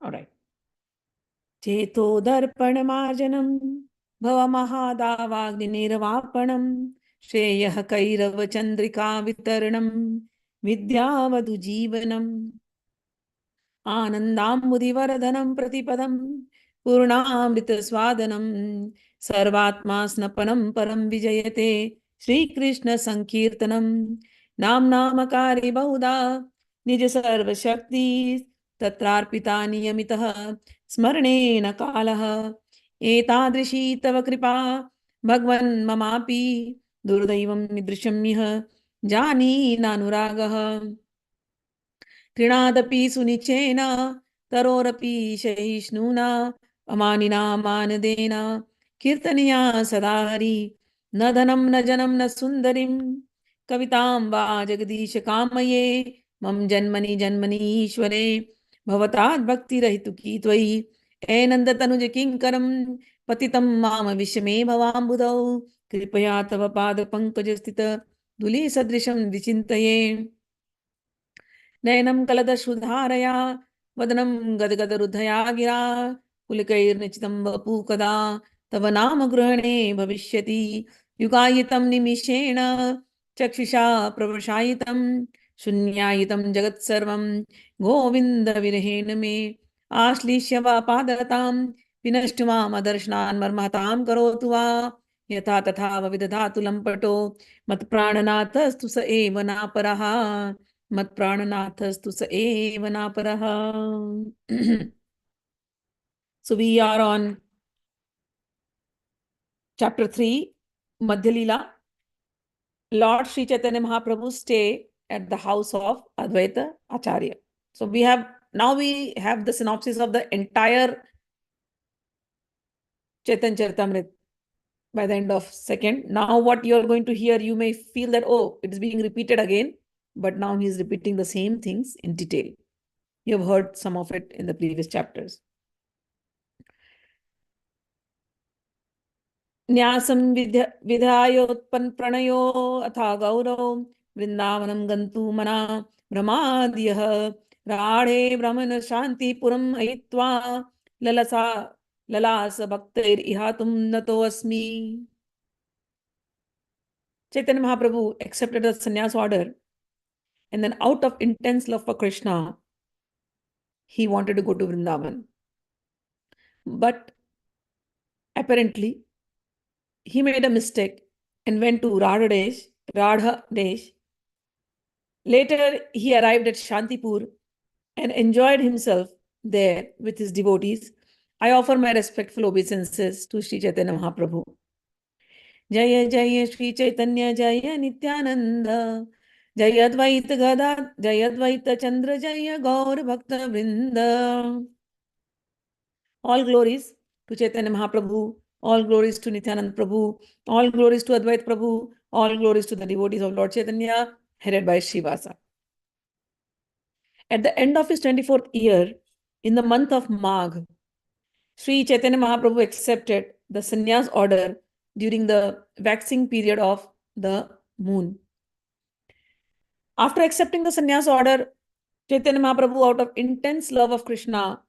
All right. cheto-darpana-marjanam bhava-maha-davagni-nirvapanam shreyah kairava chandrika vitaranam vidyavadu jivanam आनन्दाम्बुधिवरदनं प्रतिपदं पूर्णामृतस्वादनं सर्वात्मा स्नपनं परं विजयते श्रीकृष्णसङ्कीर्तनं नाम्नामकारि बहुधा निजसर्वशक्ति तत्रार्पिता नियमितः स्मरणेन कालः एतादृशी तव कृपा भगवन् ममापि दुर्दैवं मीदृशं इह जानीनानुरागः तृणादपि सुनिचेन तरोरपि सहिष्णुना अमानिना मानदेन कीर्तनीया सदा हरि न धनं न जनं न सुन्दरीं कवितां वा जगदीश कामये मम जन्मनि जन्मनि ईश्वरे भवतात् भक्तिरहितुकी त्वयि एनन्दतनुज किङ्करं पतितं माम विषमे भवाम्बुधौ कृपया तव पादपङ्कजस्थित धूलिसदृशं विचिन्तये नयनं कलदश्रुधारया वदनं गदगदरुद्धया गिरा पुलकैर्निचितं वपु कदा तव नाम गृहणे भविष्यति युगायितं निमिषेण चक्षुषा प्रवशायितं शून्यायितं जगत्सर्वं गोविन्दविरहेण मे आश्लिष्य वा पादरतां विनष्टु मामदर्शनान् मर्महतां करोतु वा यथा तथा विदधातु लम्पटो मत्प्राणनाथस्तु स एव नापरः मत्प्राणनाथस्तु स एव नापरः. So we are on chapter 3, Madhya-lila. Lord Sri Chaitanya Mahaprabhu stay at the house of Advaita Acharya. So we have the synopsis of the entire Chaitanya Charitamrita by the end of second. Now what you are going to hear, you may feel that, oh, it is being repeated again, but now he is repeating the same things in detail. You have heard some of it in the previous chapters. न्यासं विधायोत्पन्न प्रणयो अथा गौरव वृंदावनं गन्तुमना भ्रमाद्यः राढे भ्रमण शान्तिपुरम् अयित्वा ललास भक्तैर्इहातुं नतोऽस्मि. Chaitanya Mahaprabhu accepted the sannyas order, and then out of intense love for Krishna, he wanted to go to Vrindavan. But apparently, he made a mistake and went to Radhdesh. Later, he arrived at Shantipur and enjoyed himself there with his devotees. I offer my respectful obeisances to Sri Chaitanya Mahaprabhu. Jaya Jaya Sri Chaitanya Jaya Nityananda Jaya Advaita Gada Jaya Advaita Chandra Jaya Gaur Bhakta Vrinda. All glories to Chaitanya Mahaprabhu, all glories to Nityananda Prabhu, all glories to Advait Prabhu, all glories to the devotees of Lord Chaitanya, headed by Srivasa. At the end of his 24th year, in the month of Magh, Sri Chaitanya Mahaprabhu accepted the sannyas order during the waxing period of the moon. After accepting the sannyas order, Chaitanya Mahaprabhu, out of intense love of Krishna,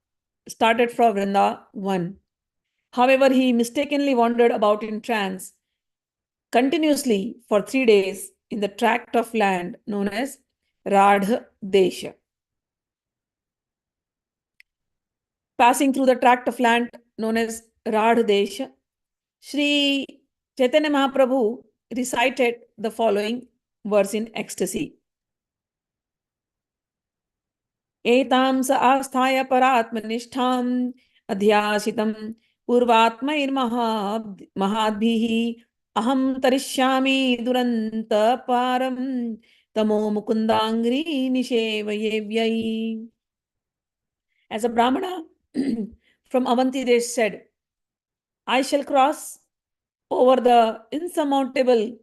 started from Vrindavan. However, he mistakenly wandered about in trance continuously for 3 days in the tract of land known as Radhdesh. Passing through the tract of land known as Radhdesh, Sri Chaitanya Mahaprabhu recited the following verse in ecstasy. Etam sa asthaya paratmanishtham adhyasitam purvatmair-mahadbhihi aham tarishyami duranta param tamo mukundangri nishevayevyai. As a Brahmana from Avanti said, I shall cross over the insurmountable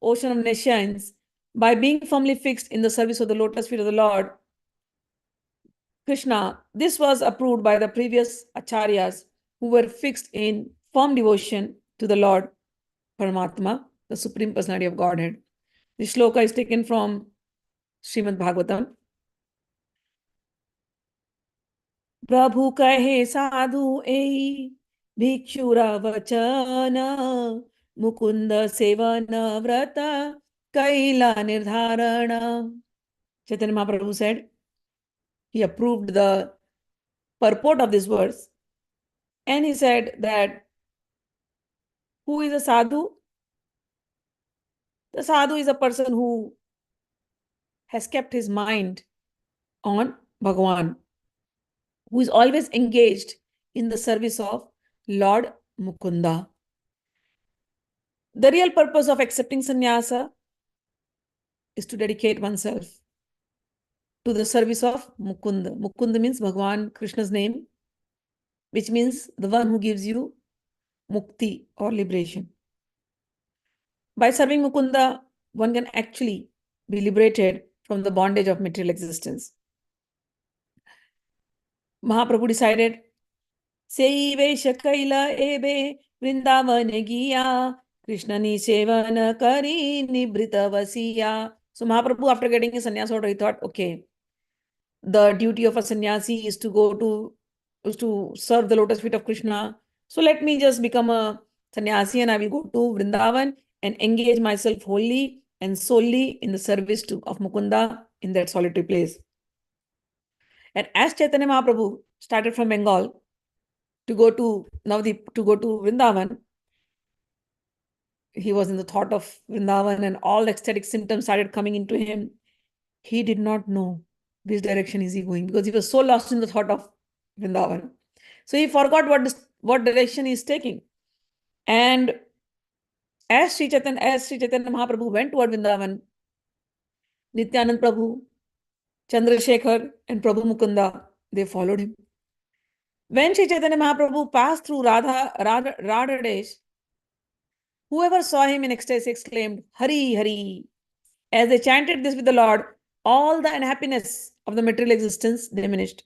ocean of nations by being firmly fixed in the service of the lotus feet of the Lord Krishna. This was approved by the previous Acharyas who were fixed in firm devotion to the Lord Paramatma, the Supreme Personality of Godhead. This shloka is taken from Srimad Bhagavatam. प्रभु कहे साधु ए भिक्षुरा वचन Mukund seven व्रत कैला निर्धारण. Chaitanya Mahaprabhu said, he approved the purport of this verse, and he said that who is a sadhu? The sadhu is a person who has kept his mind on Bhagavan, who is always engaged in the service of Lord Mukunda. The real purpose of accepting sannyasa is to dedicate oneself to the service of Mukunda. Mukunda means Bhagavan, Krishna's name, which means the one who gives you mukti or liberation. By serving Mukunda, one can actually be liberated from the bondage of material existence. Mahaprabhu decided, Sei Vesha Kaila Ebe Vrindavan Giya Krishna ni Sevana Kari Nibrita Vasiya. So Mahaprabhu, after getting his sannyas order, he thought, okay, the duty of a sannyasi is to serve the lotus feet of Krishna. So let me just become a sannyasi and I will go to Vrindavan and engage myself wholly and solely in the service of Mukunda in that solitary place. And as Chaitanya Mahaprabhu started from Bengal to go to Navadip, to go to Vrindavan, he was in the thought of Vrindavan and all ecstatic symptoms started coming into him. He did not know which direction is he going because he was so lost in the thought of Vrindavan. So he forgot what direction he is taking. And as Sri Chaitanya Mahaprabhu went toward Vrindavan, Nityananda Prabhu, Chandrasekhar, and Prabhu Mukunda, they followed him. When Sri Chaitanya Mahaprabhu passed through Radhdesh, whoever saw him in ecstasy exclaimed, Hari, Hari. As they chanted this with the Lord, all the unhappiness of the material existence diminished.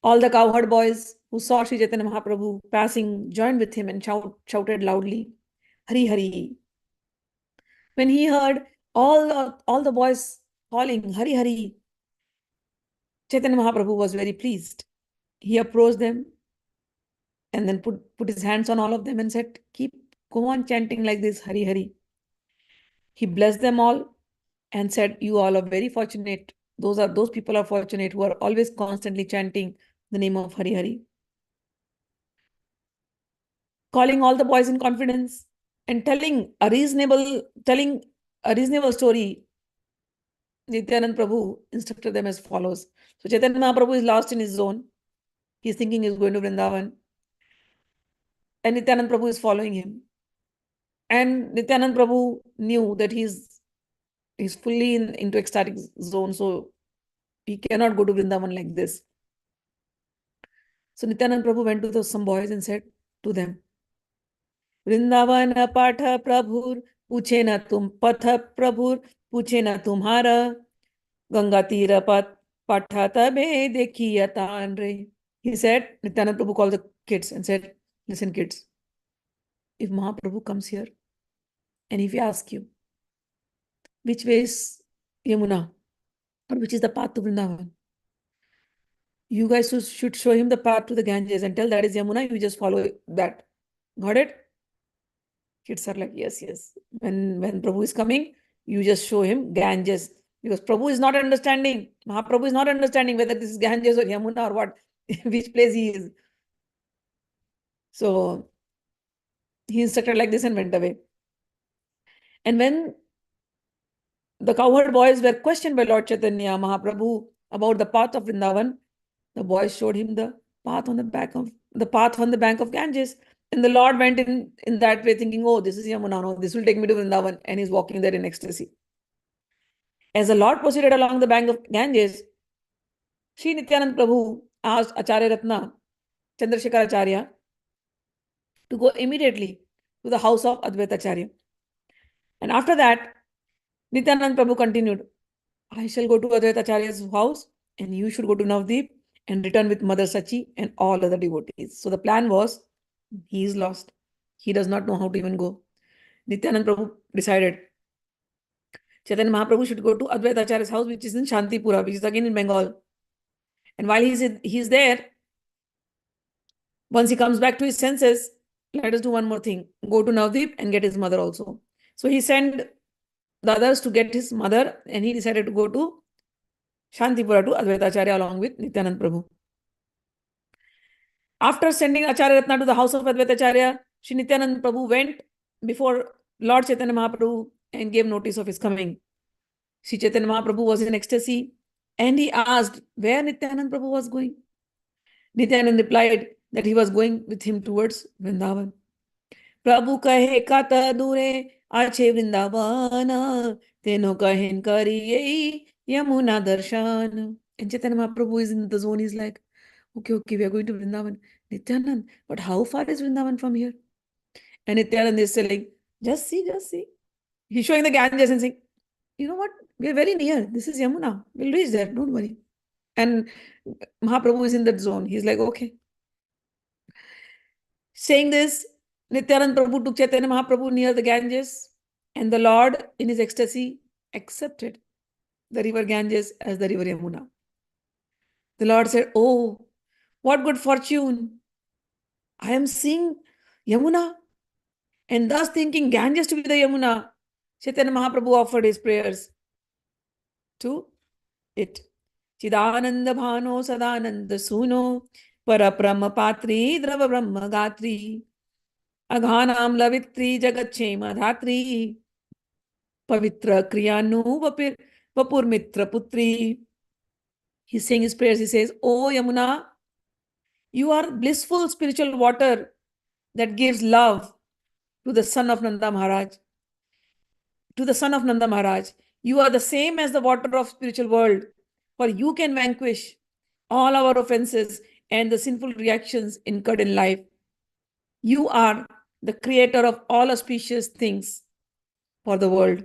All the cowherd boys who saw Sri Chaitanya Mahaprabhu passing joined with him and shouted loudly, Hari, Hari. When he heard all the boys calling, Hari, Hari, Chaitanya Mahaprabhu was very pleased. He approached them and then put his hands on all of them and said, go on chanting like this, Hari, Hari. He blessed them all and said, you all are very fortunate. Those people are fortunate who are always constantly chanting the name of Hari, Hari. Calling all the boys in confidence and telling a reasonable story, Nityananda Prabhu instructed them as follows. So Chaitanya Mahaprabhu is lost in his zone. He's thinking he's going to Vrindavan. And Nityananda Prabhu is following him. And Nityananda Prabhu knew that he's fully into ecstatic zone. So he cannot go to Vrindavan like this. So Nityananda Prabhu went to some boys and said to them, Vrindavan patha prabhur, puche na tum patha prabhur, puche na tumhara, Ganga tira patha tabe dekhiya tanre. He said, Nityananda Prabhu called the kids and said, listen kids, if Mahaprabhu comes here and if he asks you, which way is Yamuna or which is the path to Vrindavan, you guys should show him the path to the Ganges and tell that is Yamuna, you just follow that. Got it? Kids are like, yes, yes. When Prabhu is coming, you just show him Ganges. Because Prabhu is not understanding. Mahaprabhu is not understanding whether this is Ganges or Yamuna or what, which place he is. So he instructed like this and went away. And when the cowherd boys were questioned by Lord Chaitanya Mahaprabhu about the path of Vrindavan, the boys showed him the path on the bank of Ganges. And the Lord went in that way thinking, oh, this is Yamuna, no, this will take me to Vrindavan. And he's walking there in ecstasy. As the Lord proceeded along the bank of Ganges, Sri Nityananda Prabhu asked Acharya Ratna, Chandrasekhar Acharya, to go immediately to the house of Advait Acharya. And after that, Nityananda Prabhu continued, I shall go to Advait Acharya's house and you should go to Navdeep and return with Mother Sachi and all other devotees. So the plan was, he is lost. He does not know how to even go. Nityananda Prabhu decided Chaitanya Mahaprabhu should go to Advait Acharya's house, which is in Shantipura, which is again in Bengal. And while he's there, once he comes back to his senses, let us do one more thing. Go to Navdeep and get his mother also. So he sent the others to get his mother, and he decided to go to Shantipura to Advaita Acharya along with Nityananda Prabhu. After sending Acharya Ratna to the house of Advaita Acharya, Sri Nityananda Prabhu went before Lord Chaitanya Mahaprabhu and gave notice of his coming. Sri Chaitanya Mahaprabhu was in ecstasy and he asked where Nityananda Prabhu was going. Nityananda replied that he was going with him towards Vrindavan. Prabhu kahe kata dure ache Vrindavana teno kahin kariye Yamuna darshan. And Chaitanya Mahaprabhu is in the zone. He's like, okay, we are going to Vrindavan. Nityanand, but how far is Vrindavan from here? And Nityanand is saying, just see. He's showing the Ganges and saying, you know what? We are very near. This is Yamuna. We'll reach there. Don't worry. And Mahaprabhu is in that zone. He's like, okay. Saying this, Nityananda Prabhu took Chaitanya Mahaprabhu near the Ganges, and the Lord, in his ecstasy, accepted the river Ganges as the river Yamuna. The Lord said, oh, what good fortune. I am seeing Yamuna, and thus thinking Ganges to be the Yamuna. Chaitanya Mahaprabhu offered his prayers to it. Chidananda Bhano Sadananda Suno Parabrahma Patri Drava Brahma Gatri Aghanam Lavitri Jagatchema Dhatri Pavitra Kriyanu Vapur Mitra Putri. He's saying his prayers. He says, oh Yamuna, you are blissful spiritual water that gives love to the son of Nanda Maharaj. To the son of Nanda Maharaj. You are the same as the water of spiritual world, for you can vanquish all our offenses and the sinful reactions incurred in life. You are the creator of all auspicious things for the world.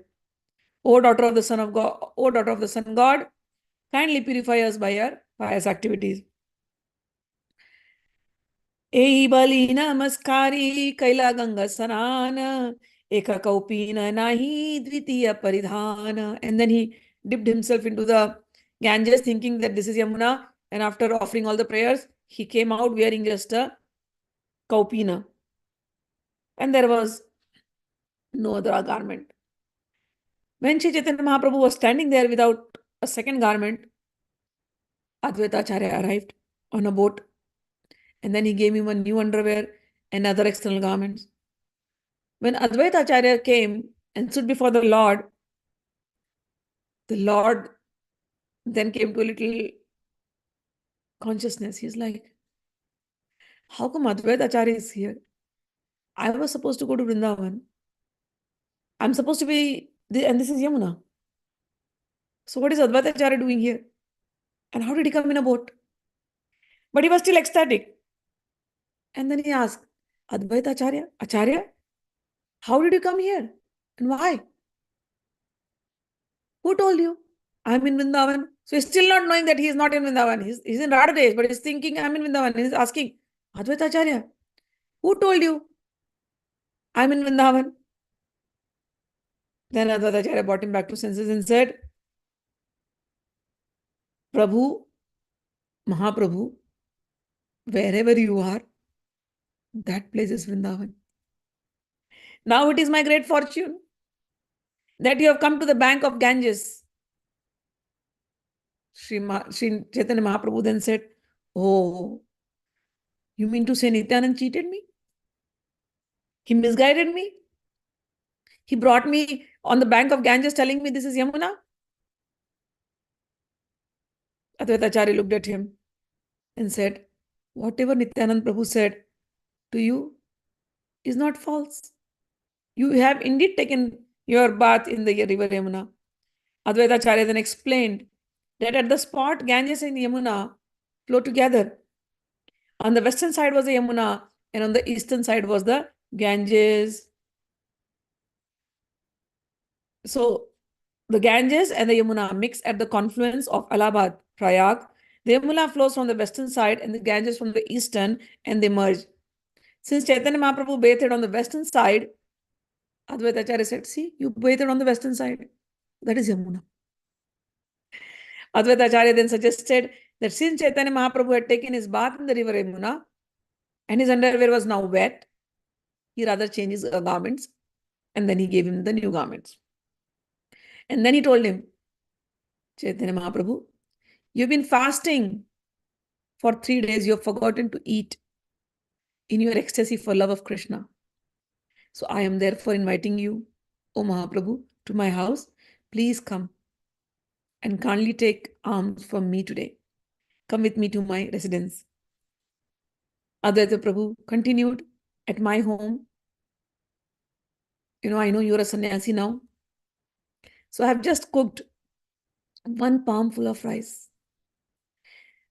O daughter of the Son of God, O daughter of the Sun God, kindly purify us by your pious activities. Ei bali namaskari kaila ganga sanana eka kaupina nahi dvitiya paridhana. And then he dipped himself into the Ganges thinking that this is Yamuna. And after offering all the prayers, he came out wearing just a kaupina. And there was no other garment. When Sri Chaitanya Mahaprabhu was standing there without a second garment, Advait Acharya arrived on a boat. And then he gave him a new underwear and other external garments. When Advait Acharya came and stood before the Lord then came to a little consciousness. He's like, how come Advait Acharya is here? I was supposed to go to Vrindavan. I'm supposed to be, and this is Yamuna. So what is Advait Acharya doing here? And how did he come in a boat? But he was still ecstatic. And then he asked, Advait Acharya, how did you come here? And why? Who told you? I'm in Vrindavan. So he's still not knowing that he is not in Vrindavan. He's in Radhdesh, but he's thinking I'm in Vrindavan. He's asking, Advait Acharya, who told you I'm in Vrindavan? Then Advait Acharya brought him back to senses and said, Prabhu, Mahaprabhu, wherever you are, that place is Vrindavan. Now it is my great fortune that you have come to the bank of Ganges. Sri Chaitanya Mahaprabhu then said, oh, you mean to say Nityanand cheated me? He misguided me? He brought me on the bank of Ganges telling me this is Yamuna? Advait Acharya looked at him and said, whatever Nityananda Prabhu said to you is not false. You have indeed taken your bath in the river Yamuna. Advait Acharya then explained that at the spot Ganges and Yamuna flow together. On the western side was the Yamuna and on the eastern side was the Ganges. So the Ganges and the Yamuna mix at the confluence of Allahabad, Prayag. The Yamuna flows from the western side and the Ganges from the eastern, and they merge. Since Chaitanya Mahaprabhu bathed on the western side, Advait Acharya said, see, you bathed on the western side. That is Yamuna. Advait Acharya then suggested that since Chaitanya Mahaprabhu had taken his bath in the river Yamuna and his underwear was now wet, he rather changed his garments, and then he gave him the new garments. And then he told him, Chaitanya Mahaprabhu, you've been fasting for 3 days, you have forgotten to eat in your ecstasy for love of Krishna. So I am therefore inviting you, O Mahaprabhu, to my house. Please come and kindly take alms from me today. Come with me to my residence. Advaita Prabhu continued, at my home, I know you're a sannyasi now. So I have just cooked 1 palm full of rice.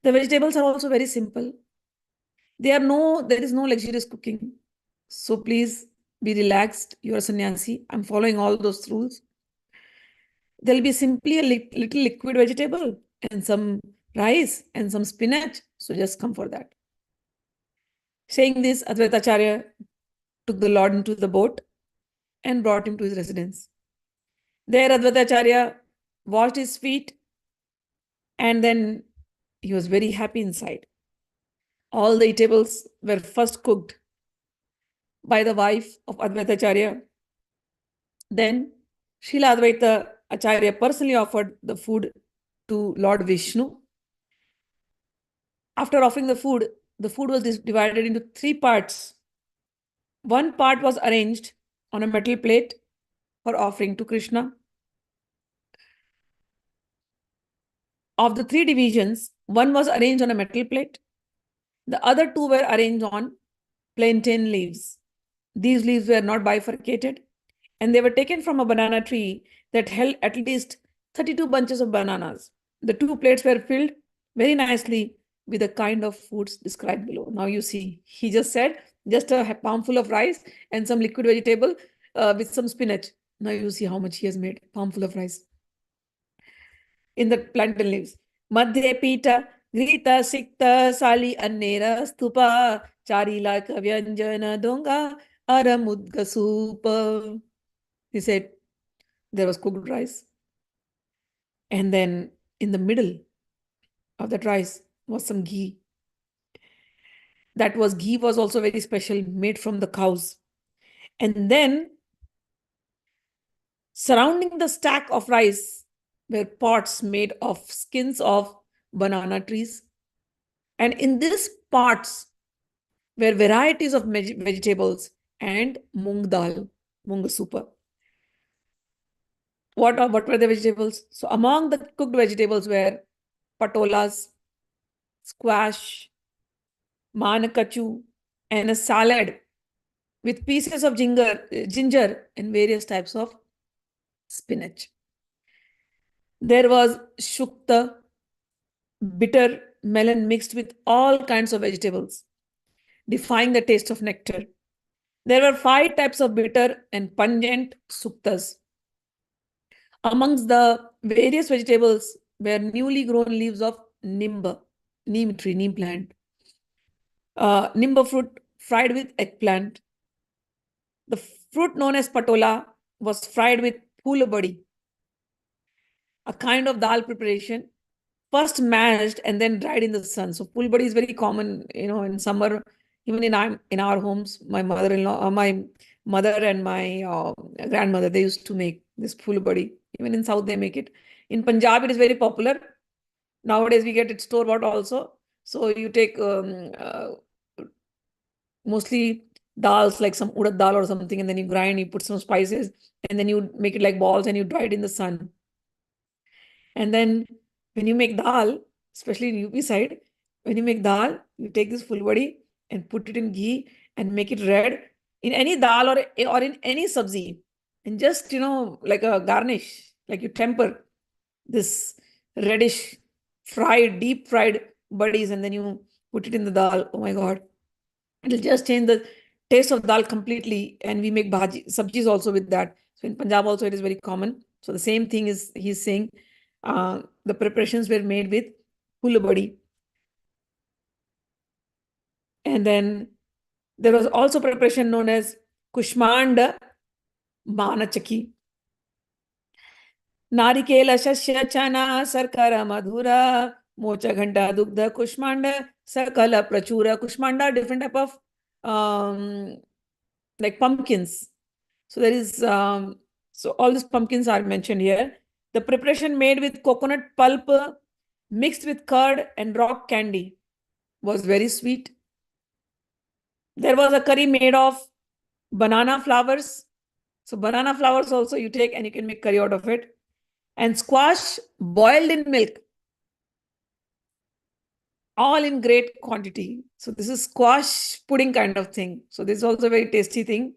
The vegetables are also very simple. There is no luxurious cooking. So please be relaxed. You're a sannyasi. I'm following all those rules. There'll be simply a little liquid vegetable and some rice and some spinach. So just come for that. Saying this, Advait Acharya took the Lord into the boat and brought him to his residence. There, Advait Acharya washed his feet, and then he was very happy inside. All the eatables were first cooked by the wife of Advait Acharya. Then Srila Advaita Acharya personally offered the food to Lord Vishnu. After offering the food was divided into 3 parts. 1 part was arranged on a metal plate for offering to Krishna. Of the 3 divisions, 1 was arranged on a metal plate. The other 2 were arranged on plantain leaves. These leaves were not bifurcated, and they were taken from a banana tree that held at least 32 bunches of bananas. The 2 plates were filled very nicely with the kind of foods described below. Now you see, he just said, just a palmful of rice and some liquid vegetable with some spinach. Now you see how much he has made, palmful of rice. In the plantain leaves. Madhya pita, grita, sikta, sali, annera, stupa, charila, kavyanjana, donga, aramudga soup. He said there was cooked rice. And then in the middle of that rice was some ghee. Ghee was also very special, made from the cows. And then surrounding the stack of rice were pots made of skins of banana trees. And in these pots were varieties of vegetables and mung dal, mung soup. What were the vegetables? So among the cooked vegetables were patolas, squash, manakachu, and a salad with pieces of ginger and various types of spinach. There was shukta, bitter melon mixed with all kinds of vegetables, defying the taste of nectar. There were 5 types of bitter and pungent suktas. Amongst the various vegetables were newly grown leaves of neem tree, neem plant. Nimba fruit fried with eggplant. The fruit known as patola was fried with phoolabadi, a kind of dal preparation, first mashed and then dried in the sun. So phoolabadi is very common, in summer, even in our homes. My mother-in-law, my mother and my grandmother, they used to make this phoolabadi. Even in South, they make it. In Punjab, it is very popular. Nowadays, we get it store-bought also. So you take mostly dals, like some urad dal or something, and then you grind, you put some spices, and then you make it like balls and you dry it in the sun. And then when you make dal, especially in UP side, when you make dal, you take this phoolabadi and put it in ghee and make it red in any dal or in any sabzi. And just, like a garnish, like you temper this reddish deep fried buddies, and then you put it in the dal. Oh my God. It'll just change the taste of dal completely. And we make sabjis also with that. So in Punjab also it is very common. So the same thing is, he's saying, the preparations were made with phoolabadi. And then there was also preparation known as kushmanda manachaki. Narikela shashya chana sarkara madhura Mocha Ghanta, Dugdha, Kushmanda, Sakala, Prachura. Kushmanda, different type of like pumpkins. So there is, so all these pumpkins are mentioned here. The preparation made with coconut pulp mixed with curd and rock candy was very sweet. There was a curry made of banana flowers. So banana flowers also you take and you can make curry out of it. And squash boiled in milk, all in great quantity. So this is squash pudding kind of thing. So this is also a very tasty thing.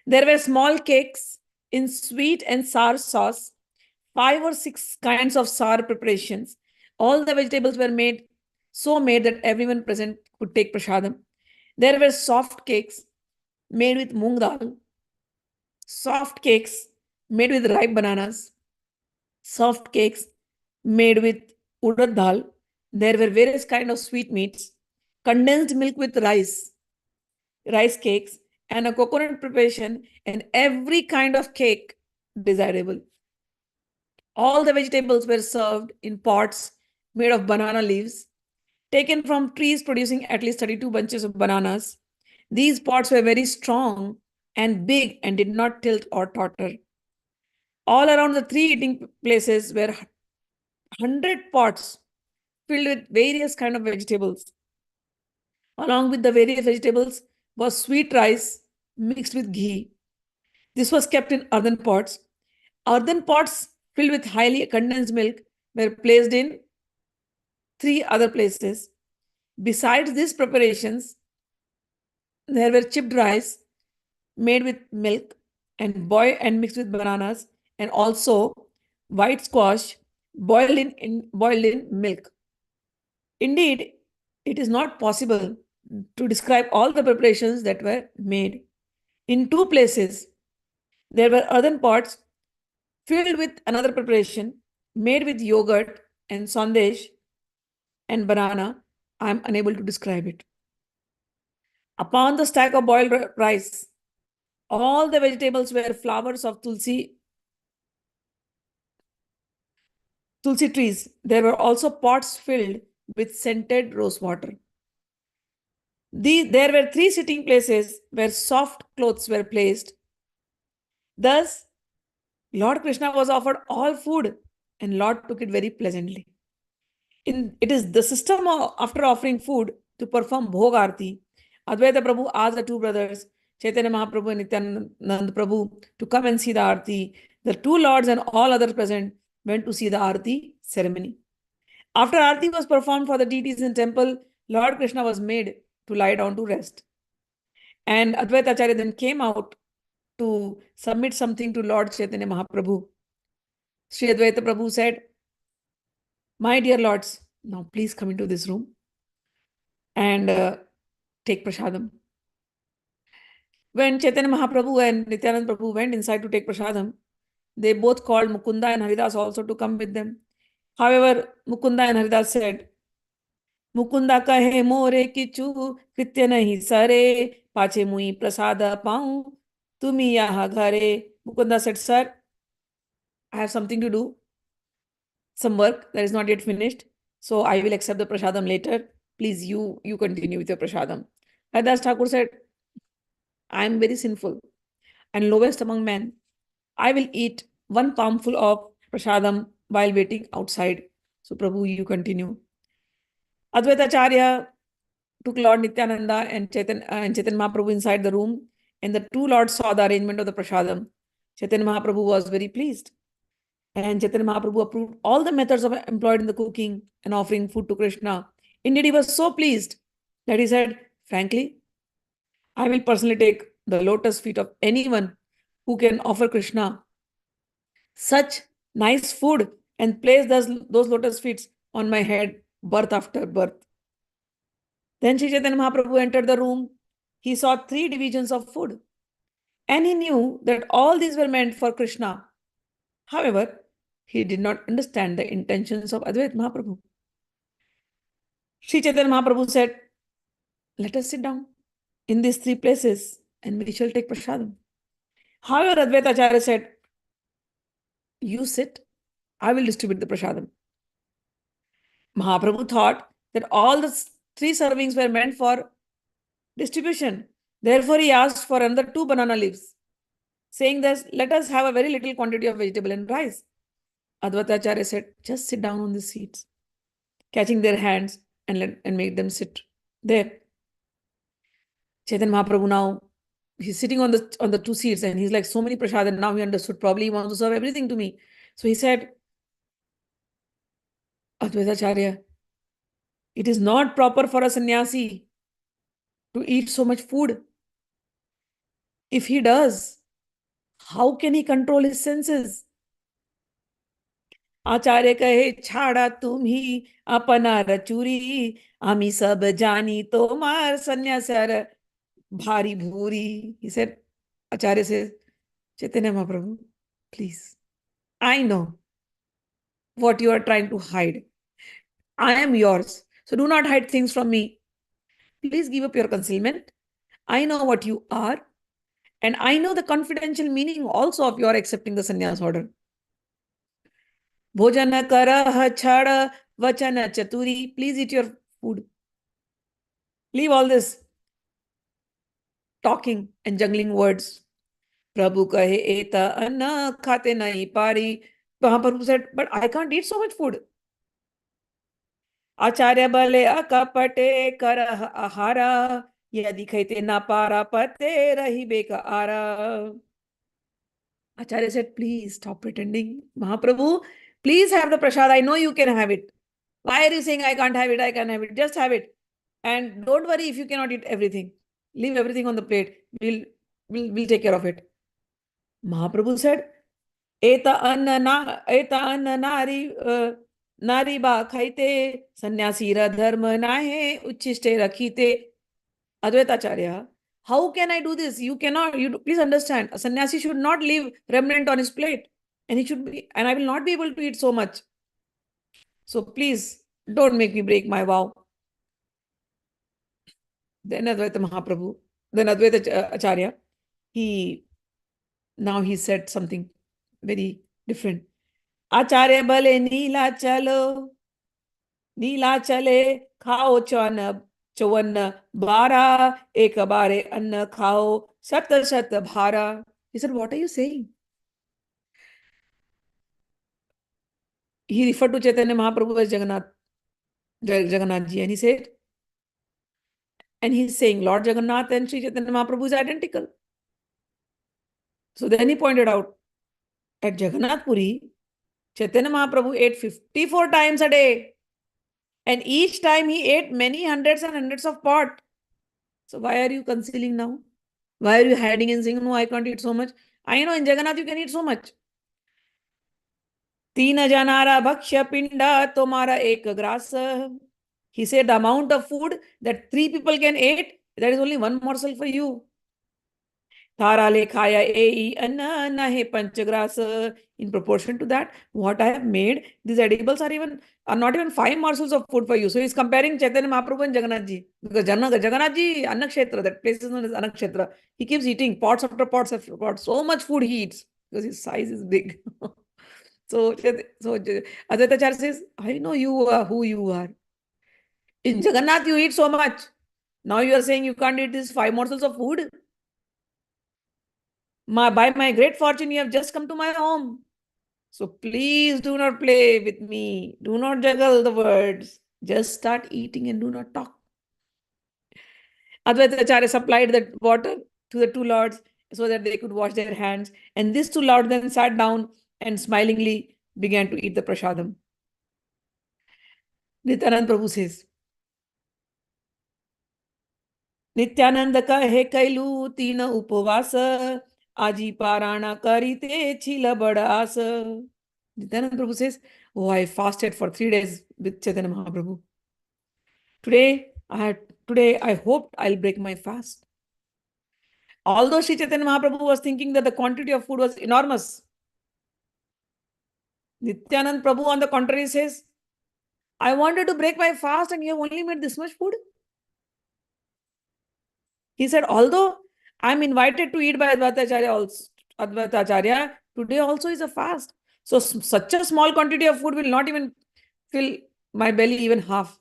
There were small cakes in sweet and sour sauce, 5 or 6 kinds of sour preparations. All the vegetables were made so made that everyone present could take prasadam. There were soft cakes made with moong dal, soft cakes made with ripe bananas, soft cakes made with urad dal. There were various kind of sweetmeats, condensed milk with rice cakes, and a coconut preparation, and every kind of cake desirable. All the vegetables were served in pots made of banana leaves, taken from trees producing at least 32 bunches of bananas. These pots were very strong and big and did not tilt or totter. All around the 3 eating places were 100 pots filled with various kind of vegetables. Along with the various vegetables was sweet rice mixed with ghee. This was kept in earthen pots. Earthen pots filled with highly condensed milk were placed in 3 other places. Besides these preparations, there were chipped rice made with milk and boiled and mixed with bananas, and also white squash boiled in milk. Indeed, it is not possible to describe all the preparations that were made. In 2 places, there were earthen pots filled with another preparation made with yogurt and sandesh and banana. I am unable to describe it. Upon the stack of boiled rice, all the vegetables were flowers of tulsi trees. There were also pots filled with scented rose water. There were 3 sitting places where soft clothes were placed. Thus, Lord Krishna was offered all food and Lord took it very pleasantly. It is the system of, after offering food to perform Bhog Arti. Advaita Prabhu asked the 2 brothers, Chaitanya Mahaprabhu and Nityananda Prabhu, to come and see the Arti. The 2 lords and all others present went to see the Arti ceremony. After Arti was performed for the deities in temple, Lord Krishna was made to lie down to rest. And Advait Acharya then came out to submit something to Lord Chaitanya Mahaprabhu. Sri Advaita Prabhu said, my dear lords, now please come into this room and take prasadam. When Chaitanya Mahaprabhu and Nityananda Prabhu went inside to take prasadam, they both called Mukunda and Haridas also to come with them. However, Mukunda and Haridas said, Mukunda kahe more kichu kritya nahi sare pache mui prasada paun tumi yaha ghare. Mukunda said, sir, I have something to do, some work that is not yet finished. So I will accept the prasadam later. Please, you continue with your prasadam. Haridas Thakur said, I am very sinful and lowest among men. I will eat 1 palmful of prasadam while waiting outside. So Prabhu, you continue. Advait Acharya took Lord Nityananda and Chaitanya Mahaprabhu inside the room, and the 2 lords saw the arrangement of the prasadam. Chaitanya Mahaprabhu was very pleased. And Chaitanya Mahaprabhu approved all the methods employed in the cooking and offering food to Krishna. Indeed, he was so pleased that he said, frankly, I will personally take the lotus feet of anyone who can offer Krishna such nice food and place those lotus feet on my head, birth after birth. Then Sri Chaitanya Mahaprabhu entered the room. He saw 3 divisions of food. And he knew that all these were meant for Krishna. However, he did not understand the intentions of Advait Mahaprabhu. Sri Chaitanya Mahaprabhu said, let us sit down in these 3 places and we shall take prasadam. However, Advait Acharya said, you sit, I will distribute the prasadam. Mahaprabhu thought that all the 3 servings were meant for distribution. Therefore, he asked for another 2 banana leaves, saying that, let us have a very little quantity of vegetable and rice. Advait Acharya said, just sit down on the seats, catching their hands and make them sit there. Chaitanya Mahaprabhu now, he's sitting on the 2 seats and he's like, so many prasad, and now he understood, probably he wants to serve everything to me. So he said, Advaita Acharya, it is not proper for a sannyasi to eat so much food. If he does, how can he control his senses? आचार्य कहे छाड़ा तुम ही अपना रचुरी आमी सब जानी तोमार सन्यासर भारी भूरी. He said, Acharya says, Chaitanya Mahaprabhu, please, I know what you are trying to hide. I am yours, so do not hide things from me. Please give up your concealment. I know what you are, and I know the confidential meaning also of your accepting the sannyas order. Bhojana karah chhada vachana chaturi. Please eat your food. Leave all this talking and juggling words. Prabhu kahe eta anna khate nahi pari. Mahaprabhu said, but I can't eat so much food. Acharya bale akapate karah ahara. Yadi khaite na para pate rahi beka ara. Acharya said, please stop pretending. Mahaprabhu, please have the prasad. I know you can have it. Why are you saying I can't have it? I can have it. Just have it. And don't worry if you cannot eat everything. Leave everything on the plate. We'll take care of it. Mahaprabhu said, Eta anna nari ba khaite sannyasira dharma nahe uchiste rakhite. Advait Acharya, how can I do this? You cannot, please understand, a sannyasi should not leave remnant on his plate. And I will not be able to eat so much. So please, don't make me break my vow. Then Advaita Acharya, he said something very different. Acharya bale nila chale khao chavan bara ekabare anna khao sat bhara. He said, what are you saying? He referred to Chaitanya Mahaprabhu as Jagannath ji, and he said, and he's saying Lord Jagannath and Sri Chaitanya Mahaprabhu is identical. So then he pointed out, at Jagannath Puri, Chaitanya Mahaprabhu ate 54 times a day. And each time he ate many hundreds and hundreds of pot. So why are you concealing now? Why are you hiding and saying, no, I can't eat so much? I know in Jagannath you can eat so much. Tina janara bhaksha pinda tomara ek grasa. He said the amount of food that 3 people can eat, that is only 1 morsel for you. Thara lekhaya ei anna nahe panchagrasa. In proportion to that, what I have made, these edibles are not even 5 morsels of food for you. So he's comparing Chaitanya Mahaprabhu and Jagannath ji. Because Jagannath ji, Annakshetra, that place is known as Annakshetra. He keeps eating pots after pots after pots. So much food he eats because his size is big. So Advait Acharya says, I know you are who you are. In Jagannath, you eat so much. Now you are saying you can't eat these 5 morsels of food. By my great fortune, you have just come to my home. So please do not play with me. Do not juggle the words. Just start eating and do not talk. Advaita Acharya supplied the water to the 2 lords so that they could wash their hands. And these 2 lords then sat down and smilingly began to eat the prasadam. Nityananda Prabhu says, Nityananda kahe kailu tina upavasa aji parana karite chila badasa. Nityananda Prabhu says, oh, I fasted for 3 days with Chaitanya Mahaprabhu. Today I hoped I'll break my fast. Although Sri Chaitanya Mahaprabhu was thinking that the quantity of food was enormous, Nityananda Prabhu on the contrary says, I wanted to break my fast and you have only made this much food. He said, although I'm invited to eat by Advait Acharya, today also is a fast. So such a small quantity of food will not even fill my belly even half.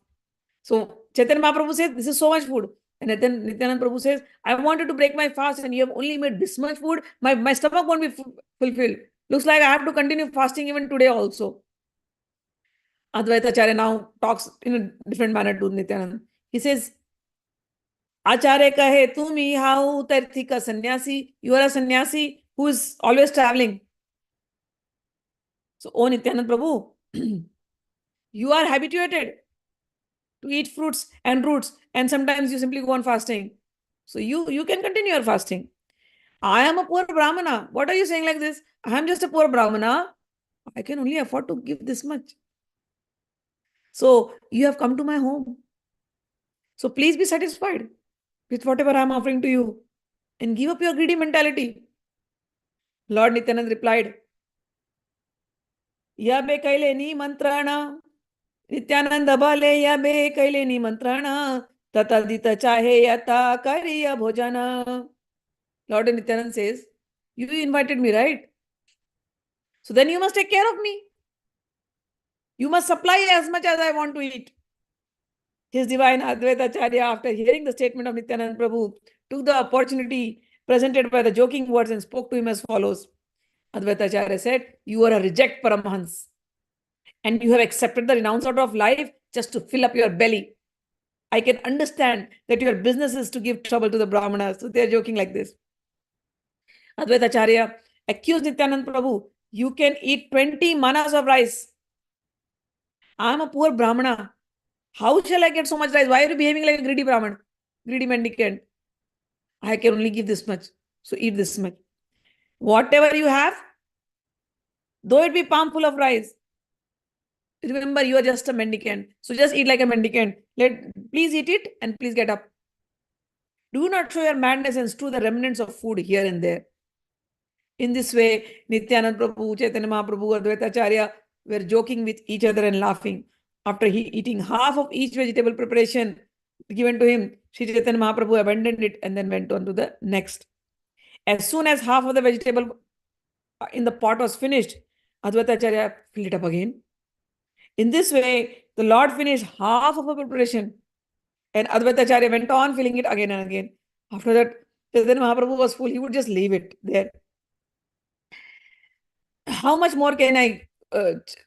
So Chaitanya Mahaprabhu says, this is so much food. And then Nityananda Prabhu says, I wanted to break my fast and you have only made this much food. My stomach won't be fulfilled. Looks like I have to continue fasting even today also. Advaita Acharya now talks in a different manner to Nityananda. He says, Acharya kahe tumi hau tarthika sannyasi. You are a sannyasi who is always traveling. So, oh Nityananda Prabhu, you are habituated to eat fruits and roots, and sometimes you simply go on fasting. So you can continue your fasting. I am a poor Brahmana. What are you saying like this? I am just a poor Brahmana. I can only afford to give this much. So you have come to my home. So please be satisfied with whatever I am offering to you and give up your greedy mentality. Lord Nityananda replied, Ya be kaile ni mantrana. Nityananda bale ya be kaile ni mantrana. Tatadita chahe yata kariya bhojana. Lord Nityananda says, you invited me, right? So then you must take care of me. You must supply as much as I want to eat. His Divine Advait Acharya, after hearing the statement of Nityananda Prabhu, took the opportunity presented by the joking words and spoke to him as follows. Advait Acharya said, you are a reject Paramahans and you have accepted the renouncement of life just to fill up your belly. I can understand that your business is to give trouble to the Brahmanas. So they are joking like this. Advait Acharya accused Nityananda Prabhu, you can eat 20 manas of rice. I am a poor Brahmana. How shall I get so much rice? Why are you behaving like a greedy Brahman? Greedy mendicant. I can only give this much. So eat this much. Whatever you have, though it be palm full of rice, remember you are just a mendicant. So just eat like a mendicant. Please eat it and please get up. Do not show your madness and strew the remnants of food here and there. In this way, Nityananda Prabhu, Chaitanya Mahaprabhu, Advait Acharya were joking with each other and laughing. After eating half of each vegetable preparation given to him, Sri Chaitanya Mahaprabhu abandoned it and then went on to the next. As soon as half of the vegetable in the pot was finished, Advait Acharya filled it up again. In this way, the Lord finished half of the preparation and Advait Acharya went on filling it again and again. After that, Chaitanya Mahaprabhu was full. He would just leave it there. How much more can I,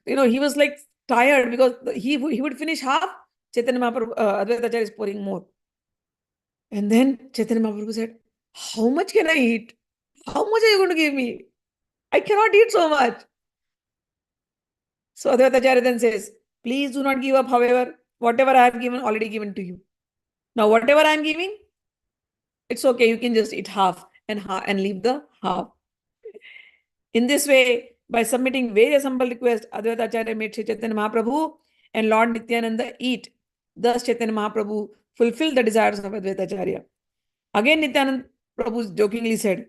he was like tired because he would finish half. Chaitanya Mahaprabhu, Advait Acharya is pouring more. And then Chaitanya Mahaprabhu said, how much can I eat? How much are you going to give me? I cannot eat so much. So Advait Acharya then says, please do not give up, however, whatever I have given, already given to you. Now, whatever I am giving, it's okay. You can just eat half and leave the half. In this way, by submitting various humble requests, Advait Acharya made Sri Chaitanya Mahaprabhu and Lord Nityananda eat. Thus, Chaitanya Mahaprabhu fulfilled the desires of Advait Acharya. Again, Nityananda Prabhu jokingly said,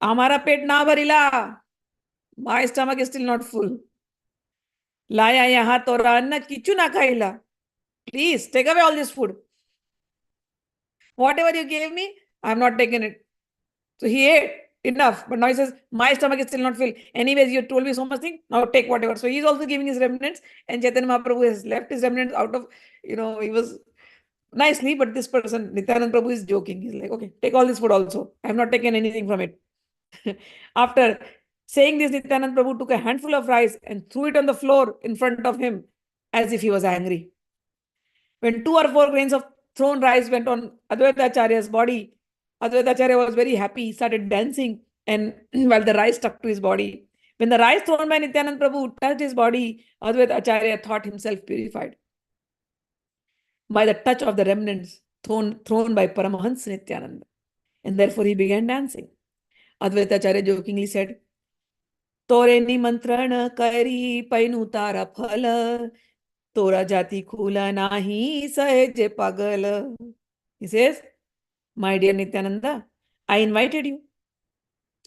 Amara pet na bharila. My stomach is still not full. Laya yaha tora anna kichu na khaila. Please, take away all this food. Whatever you gave me, I have not taken it. So he ate enough, but now he says, my stomach is still not filled. Anyways, you told me so much thing, now take whatever. So he's also giving his remnants, and Chaitanya Mahaprabhu has left his remnants out of, he was nicely, but this person, Nityananda Prabhu, is joking. He's like, okay, take all this food also. I have not taken anything from it. After saying this, Nityananda Prabhu took a handful of rice and threw it on the floor in front of him as if he was angry. When 2 or 4 grains of thrown rice went on Advaita Acharya's body, Advaita Acharya was very happy. He started dancing, and while the rice stuck to his body. When the rice thrown by Nityananda Prabhu touched his body, Advaita Acharya thought himself purified by the touch of the remnants thrown by Paramahans Nityananda. And therefore he began dancing. Advaita Acharya jokingly said, Tore nimantrana kari painu tara phala, Tora jati khula nahi saheje pagal. He says, my dear Nityananda, I invited you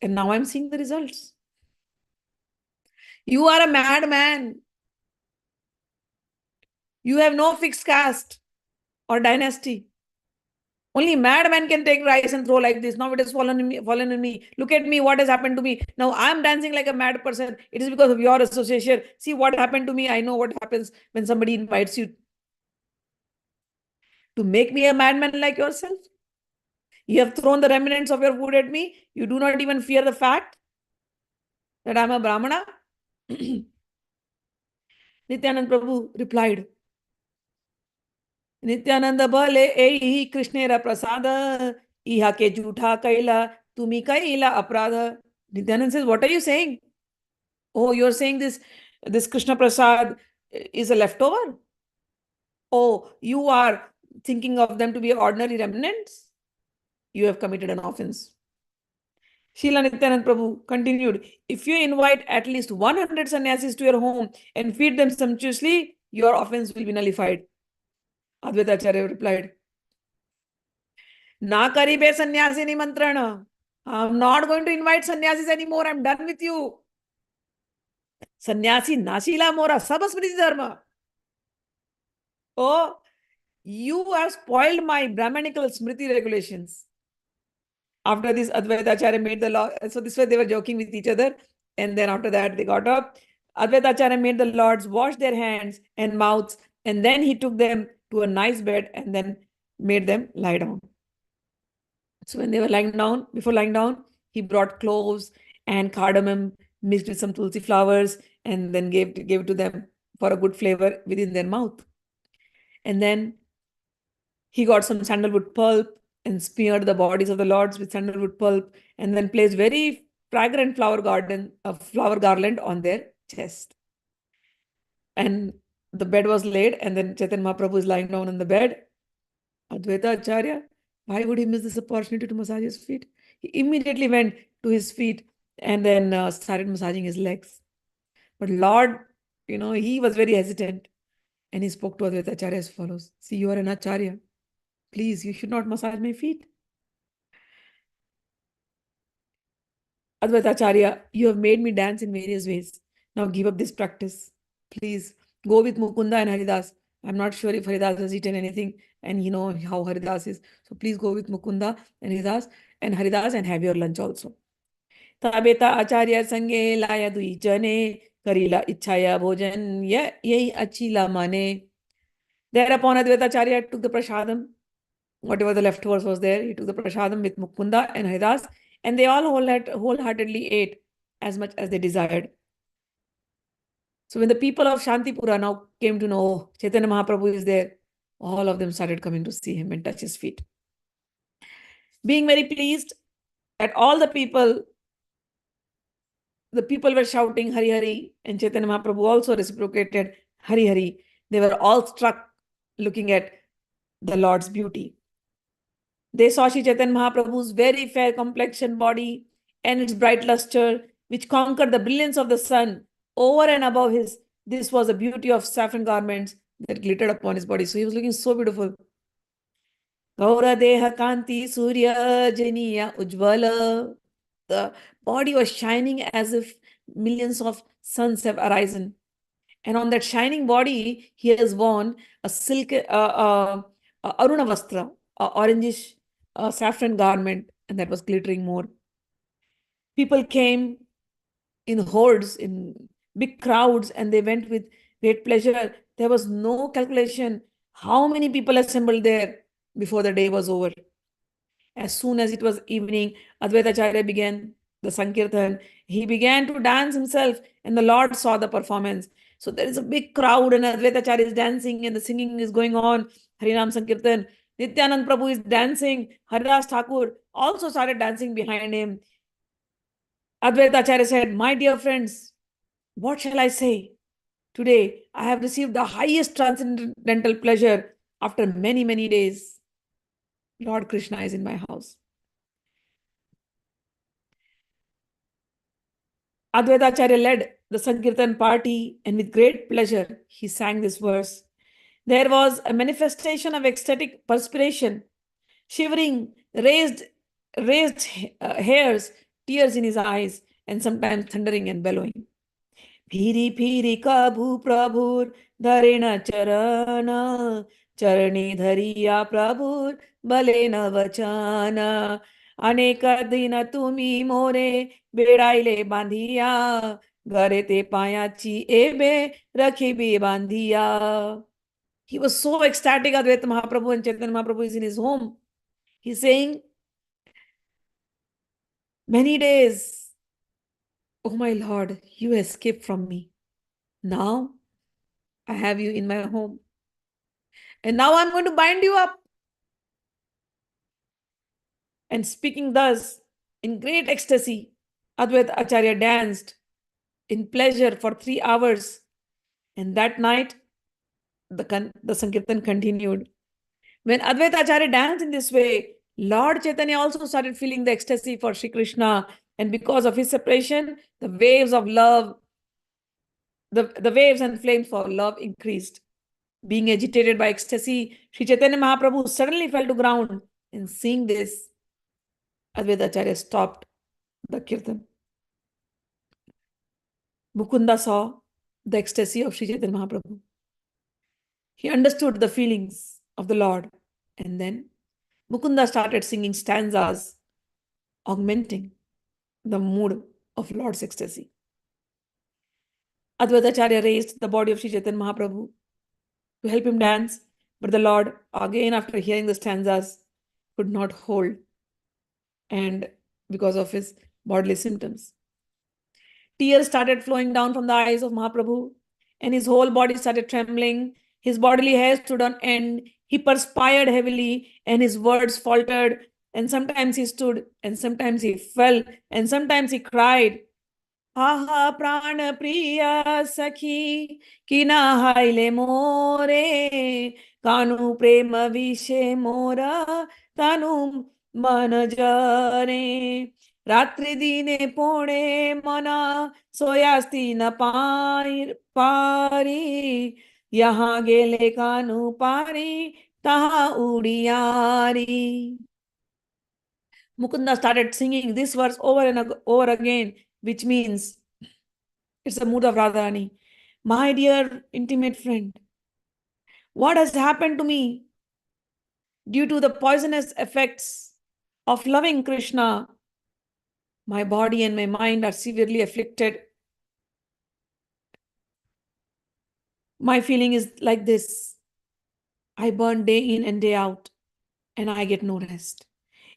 and now I'm seeing the results. You are a madman. You have no fixed caste or dynasty. Only madman can take rice and throw like this. Now it has fallen in me, fallen in me. Look at me, what has happened to me. Now I'm dancing like a mad person. It is because of your association. See what happened to me. I know what happens when somebody invites you to make me a madman like yourself. You have thrown the remnants of your food at me. You do not even fear the fact that I'm a Brahmana. Nityananda Prabhu replied, Nityananda bale ei Krishnera prasada iha ke jhutha kaila tumi kaila apradha. Nityananda says, what are you saying? Oh, you're saying this Krishna Prasad is a leftover? Oh, you are thinking of them to be ordinary remnants? You have committed an offense. Srila Nityananda Prabhu continued, if you invite at least 100 sannyasis to your home and feed them sumptuously, your offense will be nullified. Advait Acharya replied, Na karibe sannyasi nimantrana. I'm not going to invite sannyasis anymore. I'm done with you. Sannyasi nasila mora sabasmriti dharma. Oh, you have spoiled my Brahmanical Smriti regulations. After this, Advaita Acharya made the law. So this way they were joking with each other. And then after that, they got up. Advaita Acharya made the lords wash their hands and mouths. And then he took them to a nice bed and then made them lie down. So when they were lying down, before lying down, he brought cloves and cardamom mixed with some tulsi flowers and then gave it to them for a good flavor within their mouth. And then he got some sandalwood pulp and smeared the bodies of the lords with sandalwood pulp and then placed very fragrant flower garland on their chest. And the bed was laid and then Chaitanya Mahaprabhu is lying down on the bed. Advaita Acharya, why would he miss this opportunity to massage his feet? He immediately went to his feet and then started massaging his legs. But Lord, he was very hesitant. And he spoke to Advaita Acharya as follows. See, you are an Acharya. Please, you should not massage my feet. Advaita Acharya, you have made me dance in various ways. Now give up this practice. Please, go with Mukunda and Haridas. I'm not sure if Haridas has eaten anything and you know how Haridas is. So please go with Mukunda and Haridas and have your lunch also. Tabeta Acharya Sange Laya Dui Jane Karila Ichaya Bhojan Yei Achila Mane. Thereupon Advaita Acharya took the prasadam. Whatever the leftovers was there, he took the prasadam with Mukunda and Haridas, and they all wholeheartedly ate as much as they desired. So when the people of Shantipura now came to know, oh, Chaitanya Mahaprabhu is there, all of them started coming to see him and touch his feet. Being very pleased that all the people were shouting Hari Hari, and Chaitanya Mahaprabhu also reciprocated Hari Hari. They were all struck looking at the Lord's beauty. They saw Sri Chaitanya Mahaprabhu's very fair complexion body and its bright luster, which conquered the brilliance of the sun. Over and above this was the beauty of saffron garments that glittered upon his body. So he was looking so beautiful. Gaura Deha Kanti Surya Janiya Ujvala. The body was shining as if millions of suns have arisen. And on that shining body, he has worn a silk, Aruna Vastra, orangish saffron garment, and that was glittering more. People came in hordes, in big crowds, and they went with great pleasure. There was no calculation how many people assembled there before the day was over. As soon as it was evening, Advaita Acharya began the Sankirtan. He began to dance himself, and the Lord saw the performance. So there is a big crowd, and Advaita Acharya is dancing, and the singing is going on. Harinam Sankirtan. Nityananda Prabhu is dancing. Haridas Thakur also started dancing behind him. Advaita Acharya said, my dear friends, what shall I say? Today, I have received the highest transcendental pleasure after many, many days. Lord Krishna is in my house. Advaita Acharya led the Sankirtan party, and with great pleasure, he sang this verse. There was a manifestation of ecstatic perspiration, shivering, raised hairs, tears in his eyes, and sometimes thundering and bellowing. Phiri phiri kabhu prabhur dharena charana चरणी धरिया प्रभुर बले न वचन अनेक दिन तुम्ही मोरे बेडाईले बांधिया घरे ते पायाची एबे रखिबी बांधिया. He was so ecstatic, Advaita Mahaprabhu, and Chaitanya Mahaprabhu is in his home. He's saying, many days, oh my Lord, you escaped from me. Now I have you in my home. And now I'm going to bind you up. And speaking thus, in great ecstasy, Advait Acharya danced in pleasure for 3 hours. And that night, the Sankirtan continued. When Advait Acharya danced in this way, Lord Chaitanya also started feeling the ecstasy for Sri Krishna. And because of his separation, the waves of love, the waves and flames for love increased. Being agitated by ecstasy, Sri Chaitanya Mahaprabhu suddenly fell to ground. And seeing this, Advait Acharya stopped the kirtan. Mukunda saw the ecstasy of Sri Chaitanya Mahaprabhu. He understood the feelings of the Lord. And then Mukunda started singing stanzas, augmenting the mood of Lord's ecstasy. Advait Acharya raised the body of Sri Chaitanya Mahaprabhu to help him dance, but the Lord, again after hearing the stanzas, could not hold, and because of his bodily symptoms. Tears started flowing down from the eyes of Mahaprabhu, and his whole body started trembling. His bodily hair stood on end. He perspired heavily, and his words faltered. And sometimes he stood, and sometimes he fell, and sometimes he cried, "Aha, prana priya sakhi, kina haile more, kanu prema vishe mora, tanu manajare. रात्रि दीने पोणे मना सोयास्ती न पारी यहाँ गेले कानु पारी तहा उड़ियारी." Mukunda started singing this verse over and over again, which means it's a mood of Radharani. My dear intimate friend, what has happened to me due to the poisonous effects of loving Krishna? My body and my mind are severely afflicted. My feeling is like this. I burn day in and day out, and I get no rest.